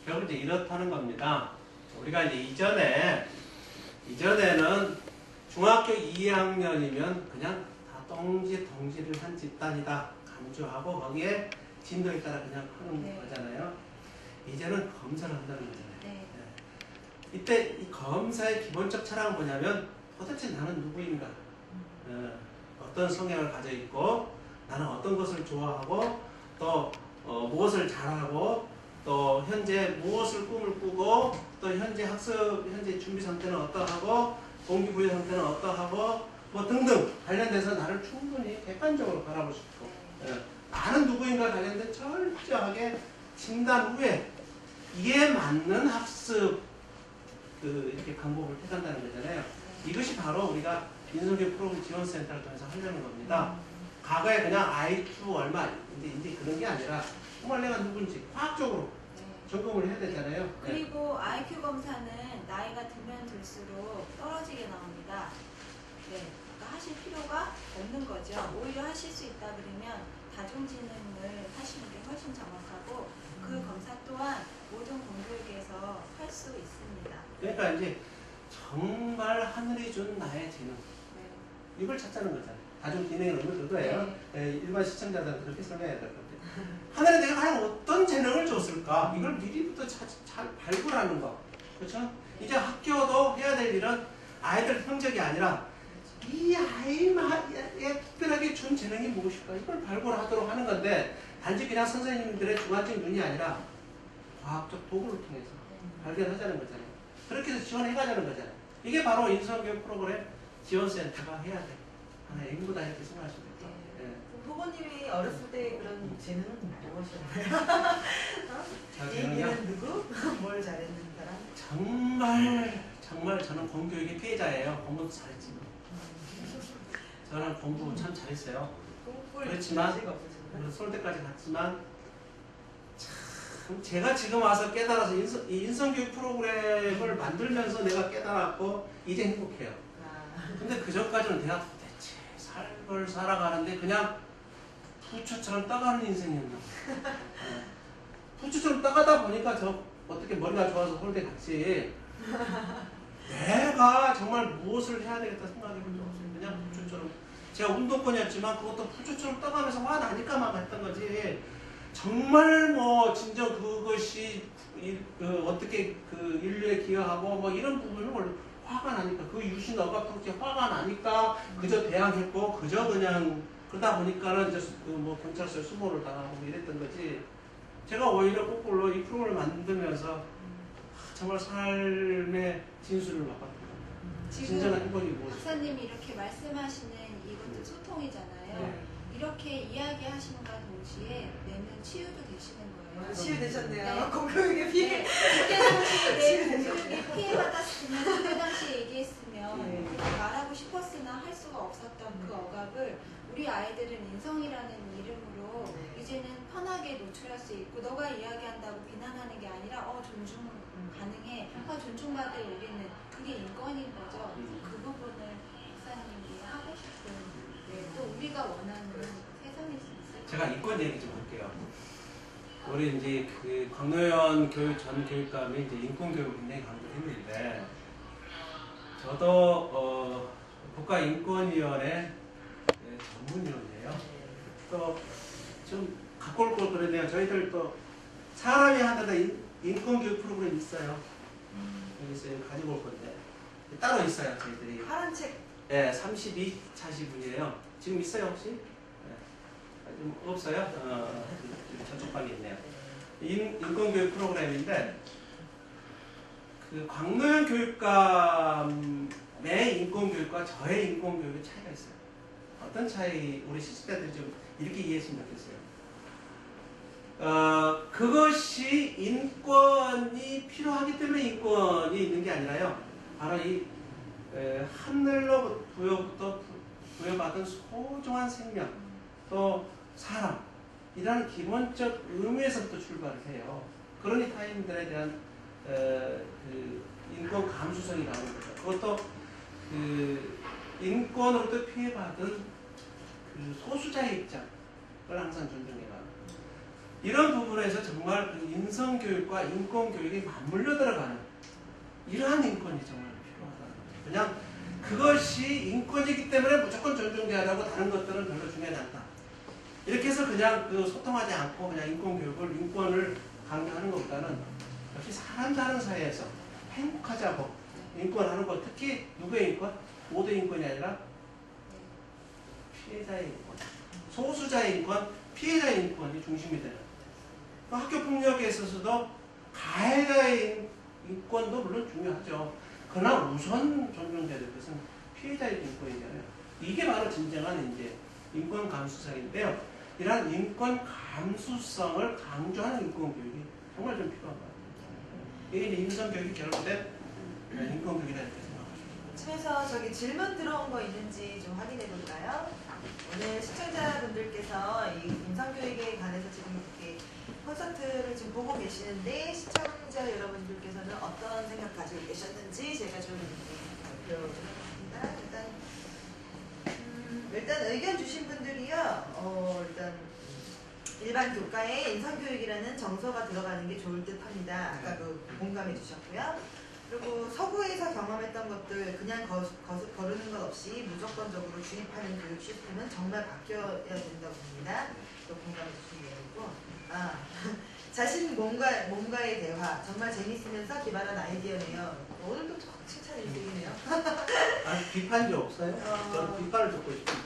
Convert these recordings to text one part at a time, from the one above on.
결국 이제 이렇다는 겁니다. 우리가 이제 이전에는 중학교 2학년이면 그냥 다 덩지를 한 집단이다 강조하고 거기에 진도에 따라 그냥 하는 네. 거잖아요. 이제는 검사를 한다는 거잖아요. 네. 이때 이 검사의 기본적 철학은 뭐냐면 도대체 나는 누구인가? 어떤 성향을 가져 있고 나는 어떤 것을 좋아하고 또 무엇을 잘하고 또 현재 무엇을 꿈을 꾸고 또 현재 현재 준비 상태는 어떠하고 동기부여 상태는 어떠하고 뭐 등등 관련돼서 나를 충분히 객관적으로 바라볼 수 있고 나는 누구인가 관련된 철저하게 진단 후에 이에 맞는 학습 이렇게 방법을 택한다는 거잖아요. 이것이 바로 우리가 인성교육 프로그램 지원센터를 통해서 하려는 겁니다. 과거에 그냥 IQ 얼마 이제 그런 게 아니라 정말 내가 누군지 과학적으로 점검을 해야 되잖아요. 그리고 IQ 검사는 나이가 들면 들수록 떨어지게 나옵니다. 네, 그러니까 하실 필요가 없는 거죠. 오히려 하실 수 있다 그러면 다중지능을 하시는 게 훨씬 정확하고 그 검사 또한 모든 공교육에서 할 수 있습니다. 그러니까 이제 정말 하늘이 준 나의 재능 이걸 찾자는 거잖아요. 다중지능의 의미를 그거예요. 일반 시청자들은 그렇게 설명해야 될 건데 하늘에 내가 과연 어떤 재능을 줬을까 이걸 미리부터 잘 발굴하는 거. 그렇죠? 이제 학교도 해야 될 일은 아이들 성적이 아니라 이 아이에 특별하게 준 재능이 무엇일까 이걸 발굴하도록 하는 건데 단지 그냥 선생님들의 주관적 눈이 아니라 과학적 도구를 통해서 발견하자는 거잖아요. 그렇게 해서 지원해가자는 거잖아요. 이게 바로 인성교육 프로그램 지원센터가 해야 돼. 하나의 임무다 이렇게 생각하시면 되죠. 부모님이 어렸을 때 그런 재능은 무엇이었나요? 얘기는 누구? 뭘 잘했는 사람? 정말 저는 공교육의 피해자예요. 공부도 잘했지만. 저는 공부 참 잘했어요. 그렇지만 서울대까지 갔지만 참 제가 지금 와서 깨달아서 인성교육 프로그램을 만들면서 내가 깨달았고 이제 행복해요. 근데 그 전까지는 내가 도대체 삶을 살아가는데 그냥 부처처럼 떠가는 인생이었나. 부처처럼 떠가다 보니까 저 어떻게 머리가 좋아서 서울대 갔지. 내가 정말 무엇을 해야 되겠다 생각해 본 적 없어요. 그냥 부처처럼. 제가 운동권이었지만 그것도 부처처럼 떠가면서 와 나니까만 했던 거지. 정말 뭐 진정 그것이 어떻게 그 인류에 기여하고 뭐 이런 부분을 화가 나니까 그 유신 억압통치 화가 나니까 그저 대항했고 그저 그냥 그러다 보니까는 이제 뭐 경찰서에 수모를 당하고 이랬던 거지. 제가 오히려 거꾸로 이 프로그램을 만들면서 정말 삶의 진수를 맛봤던 거예요. 진정한 행복이 무엇이죠? 박사님이 이렇게 말씀하시는 이것도 소통이잖아요. 네. 이렇게 이야기하시는과 동시에 내면 치유도 되시는 거예요. 치유되셨네요. 네. 공교육의 피해. 그때 당시에 내 공교육에 피해받았으면 그때 당시에 얘기했으면 네. 말하고 싶었으나 할 수가 없었던 그 억압을 우리 아이들은 인성이라는 이름으로 이제는 편하게 노출할 수 있고 너가 이야기한다고 비난하는 게 아니라 존중 가능해. 존중받을 우리는 그게 인권인 거죠. 그 부분을 박사님이 하고 싶은 또 우리가 원하는 세상일 수 있어요. 제가 인권 얘기 좀 할게요. 우리 이제 그 광노현 전 교육감이 이제 인권 교육을 굉장히 강조했는데 저도 국가인권위원회 전문위원이에요. 또 좀 갖고 올 걸 그랬네요. 저희들 또 사람이 하나다 인권교육 프로그램이 있어요. 여기 있어요. 가지고 올 건데 따로 있어요. 저희들이 파란 책. 네, 32차시분이에요. 지금 있어요 혹시? 네. 좀 없어요? 저쪽 방에 있네요. 인권교육 프로그램인데 그 광노현 교육감의 인권교육과 저의 인권교육의 차이가 있어요. 어떤 차이? 우리 시청자들이 좀 이렇게 이해했으면 좋겠어요. 그것이 인권이 필요하기 때문에 인권이 있는 게 아니라요. 바로 이 하늘로부터 부여받은 소중한 생명, 또 사람이라는 기본적 의미에서부터 출발을 해요. 그러니 타인들에 대한 그 인권 감수성이 나오는 거죠. 그것도 그 인권으로부터 피해받은 그 소수자의 입장을 항상 존중해요. 이런 부분에서 정말 그 인성교육과 인권교육이 맞물려 들어가는 이러한 인권이 정말 필요하다는 거죠. 그냥 그것이 인권이기 때문에 무조건 존중돼야 하고 다른 것들은 별로 중요하지 않다. 이렇게 해서 그냥 그 소통하지 않고 그냥 인권교육을, 인권을 강조하는 것보다는 역시 사람 사는 사이에서 행복하자고 인권하는 것, 특히 누구의 인권? 모두의 인권이 아니라 피해자의 인권, 소수자의 인권, 피해자의 인권이 중심이 되는. 또 학교 폭력에 있어서도 가해자의 인권도 물론 중요하죠. 그러나 우선 존중돼야 될 것은 피해자의 인권이잖아요. 이게 바로 진정한 이제 인권 감수성인데요. 이러한 인권 감수성을 강조하는 인권 교육이 정말 좀 필요한 것 같아요. 이게 이제 인성 교육이 결합된 인권 교육이다 이렇게 생각하십니다. 그래서 저기 질문 들어온 거 있는지 좀 확인해 볼까요? 오늘 시청자분들께서 이 인성교육에 관해서 지금 이렇게 콘서트를 지금 보고 계시는데 시청자 여러분들께서는 어떤 생각 가지고 계셨는지 제가 좀 발표하겠습니다. 일단 의견 주신 분들이요. 일단 일반 교과에 인성교육이라는 정서가 들어가는 게 좋을 듯합니다. 아까 그 공감해 주셨고요. 그리고 서구에서 경험했던 것들 그냥 거르는 것 없이 무조건적으로 주입하는 교육 시스템은 정말 바뀌어야 된다고 봅니다. 또 공감해 주신 거고. 자신 몸과의 대화 정말 재밌으면서 기발한 아이디어네요. 오늘도 칭찬 일등이네요. 아니 비판이 없어요? 저는 비판을 듣고 싶은데.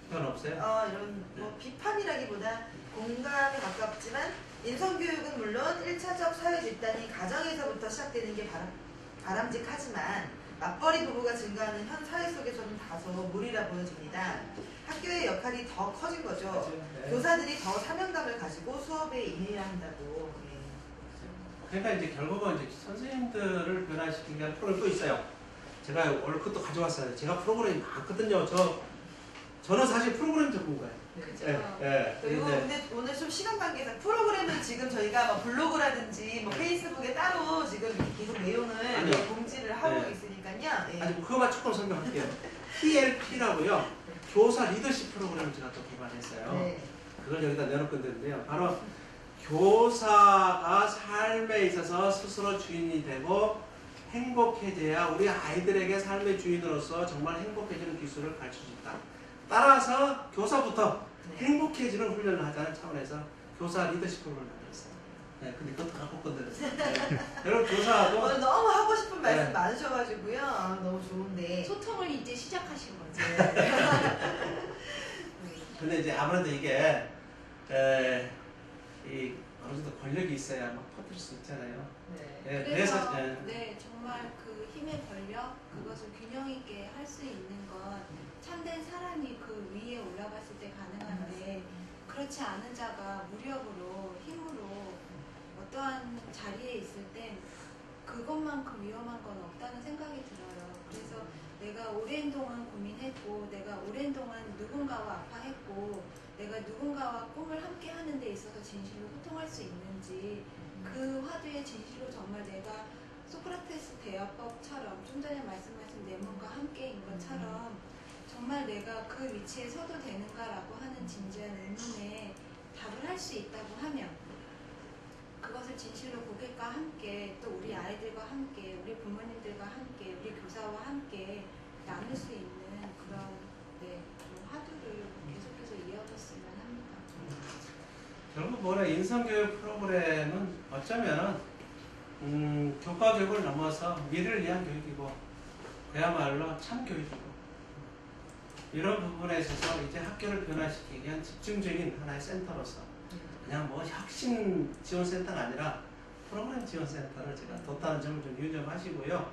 비판 없어요? 이런 뭐 비판이라기보다 공감에 가깝지만 인성교육은 물론 1차적 사회 집단이 가정에서부터 시작되는 게 바람직하지만 맞벌이 부부가 증가하는 현 사회 속에서는 다소 무리라 보여집니다. 학교의 역할이 더 커진 거죠. 네. 교사들이 더 사명감을 가지고 수업에 임해야 한다고. 그러니까 이제 결국은 이제 선생님들을 변화시키기 위한 프로그램이 또 있어요. 제가 오늘 그것도 가져왔어요. 제가 프로그램이 많거든요. 저는 사실 프로그램 전문가예요. 그렇죠. 그리고 근데 오늘 좀 시간 관계상 프로그램은 지금 저희가 뭐 블로그라든지 뭐 페이스북에 따로 지금 계속 내용을 공지를 하고 있으니까요. 네. 아니 그것만 조금 설명할게요. PLP라고요. 교사 리더십 프로그램을 제가 또 개발했어요. 네. 그걸 여기다 내놓을 건데요. 바로 교사가 삶에 있어서 스스로 주인이 되고 행복해져야 우리 아이들에게 삶의 주인으로서 정말 행복해지는 기술을 가르칠 수 있다. 따라서 교사부터 행복해지는 훈련을 하자는 차원에서 교사 리더십 프로그램을 만들었어요. 네, 근데 그것도 갖고 건드렸어요. 네. 여러분 교사도 오늘 너무 하고 싶은 말씀 많으셔가지고요. 너무 좋은데 소통을 이제 시작하신 거죠. 근데 이제 아무래도 이게 이 어느 정도 권력이 있어야 막 퍼뜨릴 수 있잖아요. 그래서 정말 그 힘의 권력 그것을 균형 있게 할 수 있는 건 참된 사람이 그 위에 올라갔을 때 가능한데 그렇지 않은 자가 무력으로 힘으로 어떠한 자리에 있을 땐 그것만큼 위험한 건 없다는 생각이 들어요. 그래서 내가 오랜 동안 고민했고 내가 오랜 동안 누군가와 아파했고 내가 누군가와 꿈을 함께 하는 데 있어서 진실로 소통할 수 있는지 그 화두에 진실로 정말 내가 소크라테스 대화법처럼 좀 전에 말씀하신 네몬과 함께인 것처럼 정말 내가 그 위치에 서도 되는가라고 하는 진지한 의문에 답을 할 수 있다고 하면 그것을 진실로 고객과 함께 또 우리 아이들과 함께 우리 부모님들과 함께 우리 교사와 함께 나눌 수 있는 그런 좀 화두를 계속해서 이어졌으면 합니다. 결국 뭐래 인성교육 프로그램은 어쩌면은 교과 교육을 넘어서 미래를 위한 교육이고 그야말로 참 교육이고 이런 부분에 있어서 이제 학교를 변화시키기 위한 집중적인 하나의 센터로서 그냥 뭐 혁신 지원센터가 아니라 프로그램 지원센터를 제가 뒀다는 점을 좀 유념하시고요.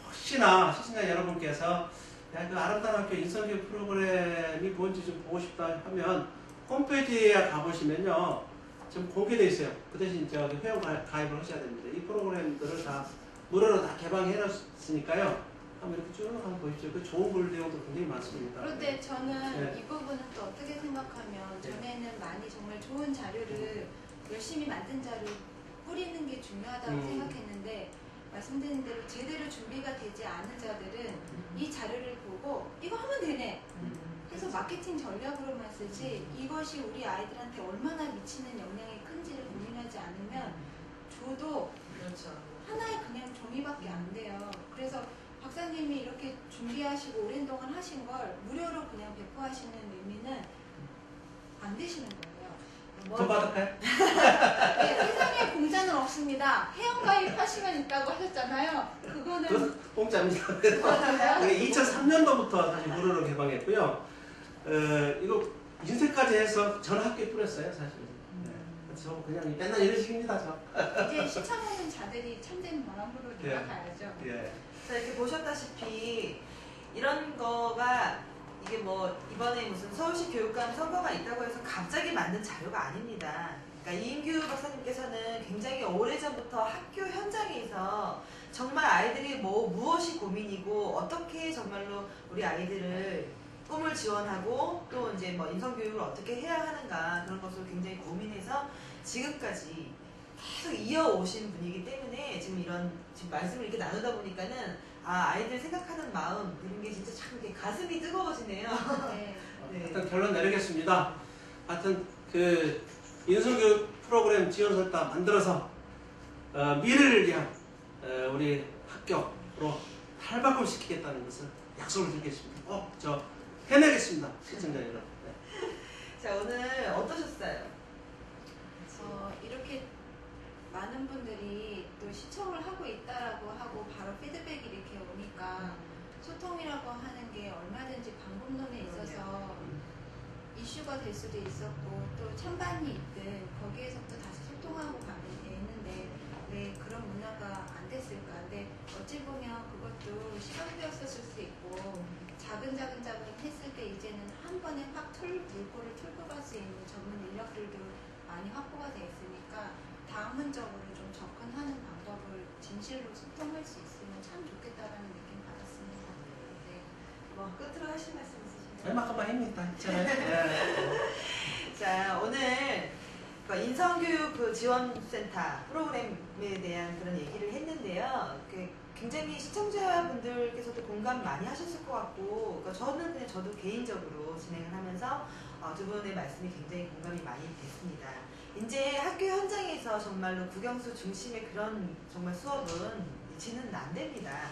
혹시나 시청자 여러분께서 그 아름다운 학교 인성교육 프로그램이 뭔지 좀 보고 싶다 하면 홈페이지에 가보시면요. 지금 공개되어 있어요. 그 대신 저기 회원 가입을 하셔야 됩니다. 이 프로그램들을 다 무료로 다 개방해 놨으니까요. 한번 이렇게 쭉 한번 보십시오. 그 좋은 글 내용도 굉장히 많습니다. 그런데 저는 이 부분은 또 어떻게 생각하면 전에는 많이 정말 좋은 자료를 열심히 만든 자료 뿌리는 게 중요하다고 생각했는데 말씀드린 대로 제대로 준비가 되지 않은 자들은 이 자료를 보고 이거 하면 되네 그래서 마케팅 전략으로만 쓰지 이것이 우리 아이들한테 얼마나 미치는 영향이 큰지를 고민하지 않으면 줘도 그렇죠. 하나의 그냥 종이밖에 안 돼요. 그래서 박사님이 이렇게 준비하시고 오랜 동안 하신 걸 무료로 그냥 배포하시는 의미는 안 되시는 거예요. 돈 받을까요? 네, 세상에 공짜는 없습니다. 회원가입 하시면 있다고 하셨잖아요. 그거는 그 공짜입니다. 이게 2003년도부터 다시 무료로 개방했고요. 이거 인쇄까지 해서 전 학교에 뿌렸어요, 사실. 네. 저 그냥 맨날 이런 식입니다, 저. 이제 시청하는 자들이 참된 마음으로 예. 나아가야죠. 예. 자, 이렇게 보셨다시피 이런 거가 이게 뭐 이번에 무슨 서울시 교육감 선거가 있다고 해서 갑자기 만든 자료가 아닙니다. 그러니까 이인규 박사님께서는 굉장히 오래전부터 학교 현장에서 정말 아이들이 무엇이 고민이고 어떻게 정말로 우리 아이들을 꿈을 지원하고 또 이제 뭐 인성교육을 어떻게 해야 하는가 그런 것을 굉장히 고민해서 지금까지 계속 이어오신 분이기 때문에 지금 말씀을 이렇게 나누다 보니까는 아이들 생각하는 마음 이런 게 진짜 참 이렇게 가슴이 뜨거워지네요. 네. 네. 일단 결론 내리겠습니다. 하여튼 그 인성교육 프로그램 지원센터 만들어서 미래를 위한 우리 학교로 탈바꿈 시키겠다는 것을 약속을 드리겠습니다. 저 해내겠습니다. 시청자 여러분. 네. 자, 오늘 어떠셨어요? 이렇게 많은 분들이 또 시청을 하고 있다라고 하고 바로 피드백이 이렇게 오니까 소통이라고 하는 게 얼마든지 방법론에 있어서 이슈가 될 수도 있었고 또 찬반이 있든 거기에서부터 다시 소통하고 가면 되는데 왜 그런 문화가 안 됐을까? 근데 어찌 보면 그것도 시간되었을 수 있고 작은 했을 때 이제는 한 번에 확 물꼬를 틀고 갈 수 있는 전문 인력들도 많이 확보가 돼 있으니까 다문적으로 좀 접근하는 방법을 진실로 소통할 수 있으면 참 좋겠다라는 느낌 받았습니다. 네. 뭐 끝으로 하실 말씀 있으신가요? 얼마큼만 힘이 다 있잖아요. 네. 자, 오늘 인성교육 지원센터 프로그램에 대한 그런 얘기를 했는데요. 굉장히 시청자분들께서도 공감 많이 하셨을 것 같고, 저도 개인적으로 진행을 하면서 두 분의 말씀이 굉장히 공감이 많이 됐습니다. 이제 학교 현장에서 정말로 국영수 중심의 그런 정말 수업은 이제는 안 됩니다.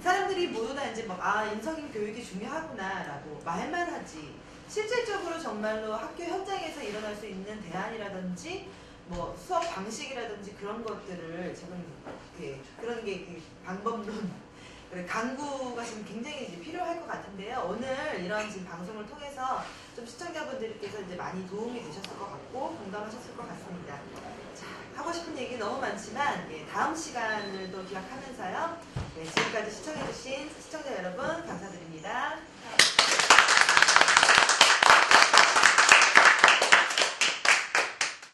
사람들이 모두 다 이제 인성 교육이 중요하구나라고 말만 하지 실질적으로 정말로 학교 현장에서 일어날 수 있는 대안이라든지 뭐 수업 방식이라든지 그런 것들을 지금 그런 게 방법론 강구가 지금 굉장히 이제 필요할 것 같은데요. 오늘 이런 지금 방송을 통해서 좀 시청자분들께서 이제 많이 도움이 되셨을 것 같고 공감하셨을 것 같습니다. 자, 하고 싶은 얘기 너무 많지만 다음 시간을 또 기약하면서요. 지금까지 시청해주신